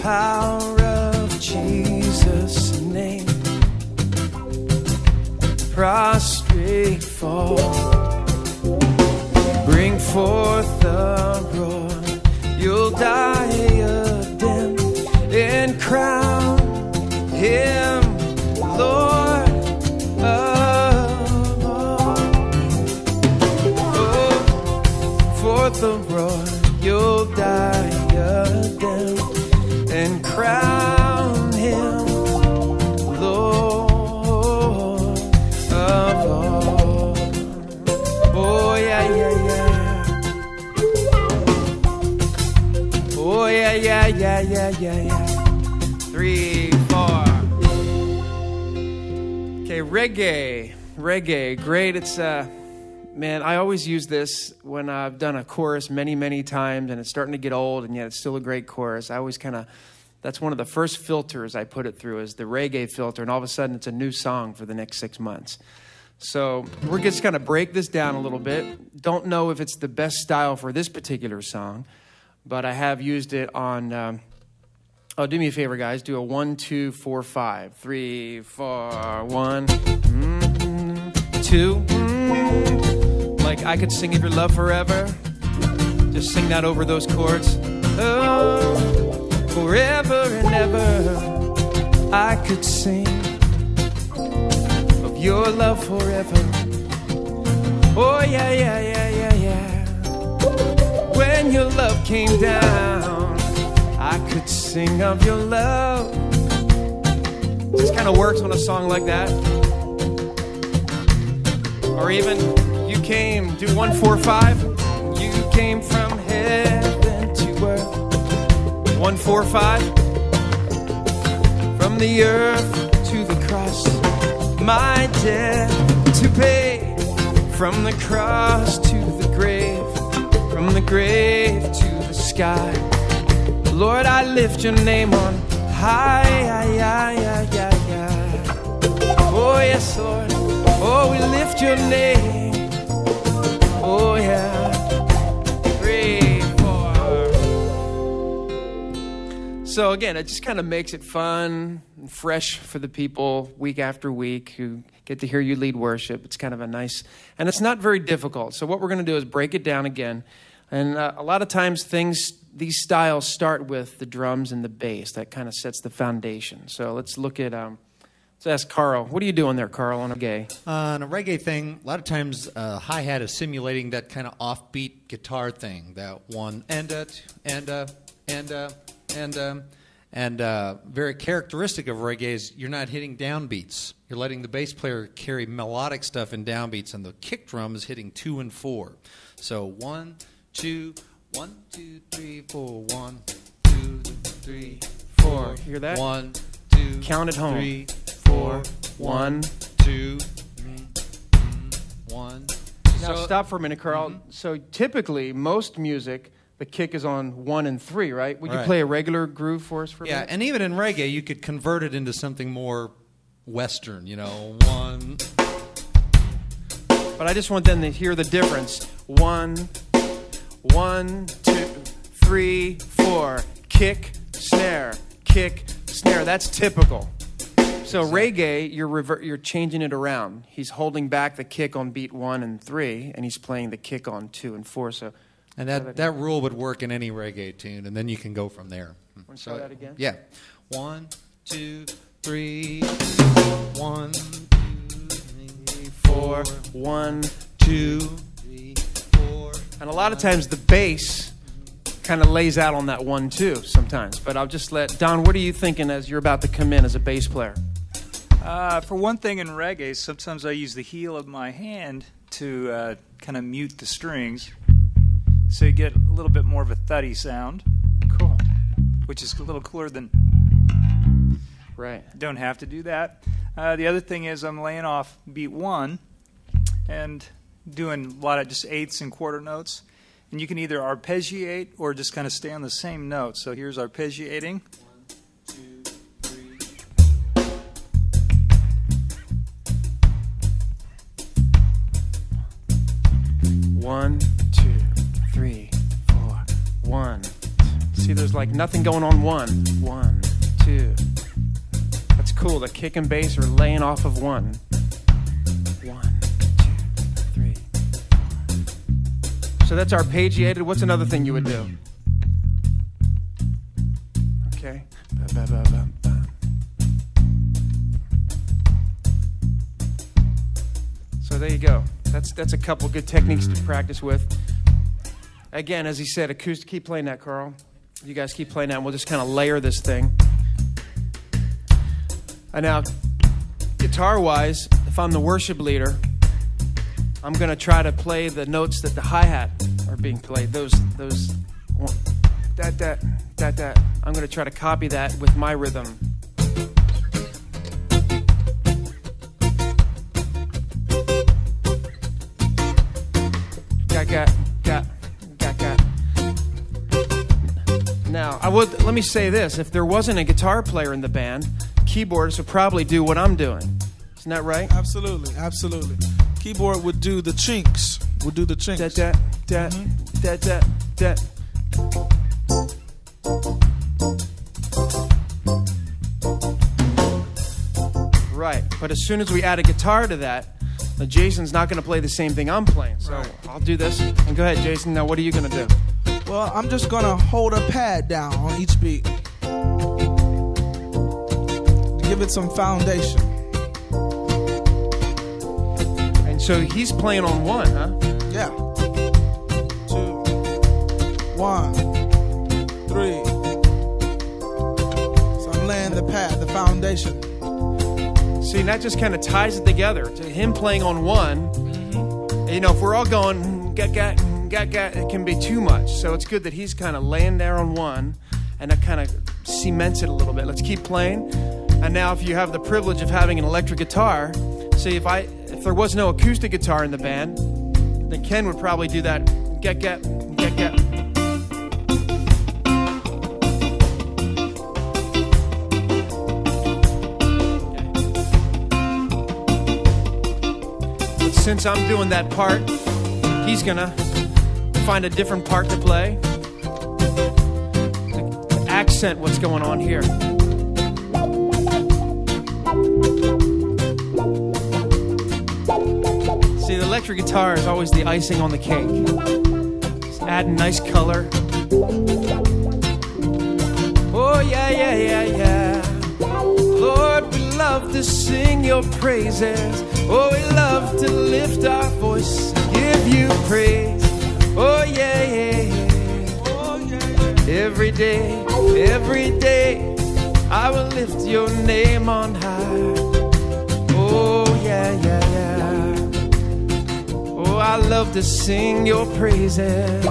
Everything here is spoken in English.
power of Jesus' name. Prostrate fall, bring forth the roar. You'll die a dim and crown him Lord of all. Oh, for the roar, you'll die a dim and crown him Lord of all. Oh yeah, yeah, yeah. Oh yeah, yeah, yeah, yeah, yeah, yeah. 3, 4. Okay, reggae, great. It's man, I always use this when I've done a chorus many times, and it's starting to get old, and yet it's still a great chorus. I always that's one of the first filters I put it through, is the reggae filter, and all of a sudden it's a new song for the next 6 months. So we're just going to break this down a little bit. Don't know if it's the best style for this particular song, but I have used it on... Oh, do me a favor, guys. Do a 1, 2, 4, 5. 3, 4, 1, 2. Like I Could Sing of Your Love Forever. Just sing that over those chords. Oh, forever and ever, I could sing of your love forever. Oh, yeah, yeah, yeah, yeah, yeah. When your love came down, I could sing of your love. This kind of works on a song like that. Or even, you came, do 1, 4, 5. You came from heaven to earth. 1, 4, 5. From the earth to the cross, my debt to pay. From the cross to the grave, from the grave to the sky. Lord, I lift your name on high. Oh, yes, Lord. Oh, we lift your name. Oh, yeah. 3, 4. So, again, it just kind of makes it fun and fresh for the people week after week who get to hear you lead worship. It's kind of a nice, and it's not very difficult. So what we're going to do is break it down again. And a lot of times these styles start with the drums and the bass. That kind of sets the foundation. So let's look at, let's ask Carl. What are you doing there, Carl, on reggae? On a reggae thing, a lot of times hi-hat is simulating that kind of offbeat guitar thing. That one, and very characteristic of reggae is you're not hitting downbeats. You're letting the bass player carry melodic stuff in downbeats, and the kick drum is hitting 2 and 4. So 1, 2, 1, 2, 3, 4. 1, 2, 3, 4. Hear that? 1, 2. Count at home. 3, 4. 1, 2, 1. Now stop for a minute, Carl. Mm-hmm. So typically, most music, the kick is on 1 and 3, right? Would you play a regular groove for us for a minute? Yeah, and even in reggae, you could convert it into something more Western, 1. But I just want them to hear the difference. 1, 1, 2, 3, 4. Kick, snare, kick, snare. That's typical. So reggae, you're changing it around. He's holding back the kick on beat 1 and 3, and he's playing the kick on 2 and 4. So, and that rule would work in any reggae tune, and then you can go from there. Want to try that again? Yeah. 1, 2, 3. 1, 2, 3, 4. 1, 2, 3, 4. And a lot of times the bass kind of lays out on that 1, 2 sometimes. But I'll just let Don. What are you thinking as you're about to come in as a bass player? For one thing in reggae, sometimes I use the heel of my hand to kind of mute the strings, so you get a little bit more of a thuddy sound. Cool. Which is a little cooler than... Right. Don't have to do that. The other thing is I'm laying off beat 1 and doing a lot of just eighths and quarter notes. And you can either arpeggiate or just kind of stay on the same note. So here's arpeggiating. 1, 2, 3, 4. 1. See, there's like nothing going on. 1, 1, 2. That's cool. The kick and bass are laying off of 1. 1, 2, 3. So that's arpeggiated. What's another thing you would do? Okay. Ba, ba, ba, ba, ba. So there you go. That's a couple good techniques to practice with. Again, as he said, acoustic. Keep playing that, Carl. You guys keep playing that, and we'll just kind of layer this thing. And now, guitar-wise, if I'm the worship leader, I'm going to try to play the notes that the hi-hat are being played. Those, that. I'm going to try to copy that with my rhythm. Got. Now, let me say this. If there wasn't a guitar player in the band, keyboardists would probably do what I'm doing. Isn't that right? Absolutely. Keyboard would do the chinks. That. Right. But as soon as we add a guitar to that, Jason's not going to play the same thing I'm playing. So I'll do this. And go ahead, Jason. Now, what are you going to do? Well, I'm just going to hold a pad down on each beat to give it some foundation. And so he's playing on 1, huh? Yeah. 2, 1, 3. So I'm laying the pad, the foundation. See, and that just kind of ties it together. To him playing on 1, you know, if we're all going gat, it can be too much. So it's good that he's kind of laying there on 1, and that kind of cements it a little bit. Let's keep playing. And now, if you have the privilege of having an electric guitar, see, if there was no acoustic guitar in the band, then Ken would probably do that gat. Since I'm doing that part, he's gonna find a different part to play to accent what's going on here. See, the electric guitar is always the icing on the cake. Just adding nice color. Oh yeah. Lord, we love to sing your praises. Oh, we love to lift our voice, give you praise. Oh yeah. Every day, I will lift your name on high. Oh yeah. Oh, I love to sing your praises.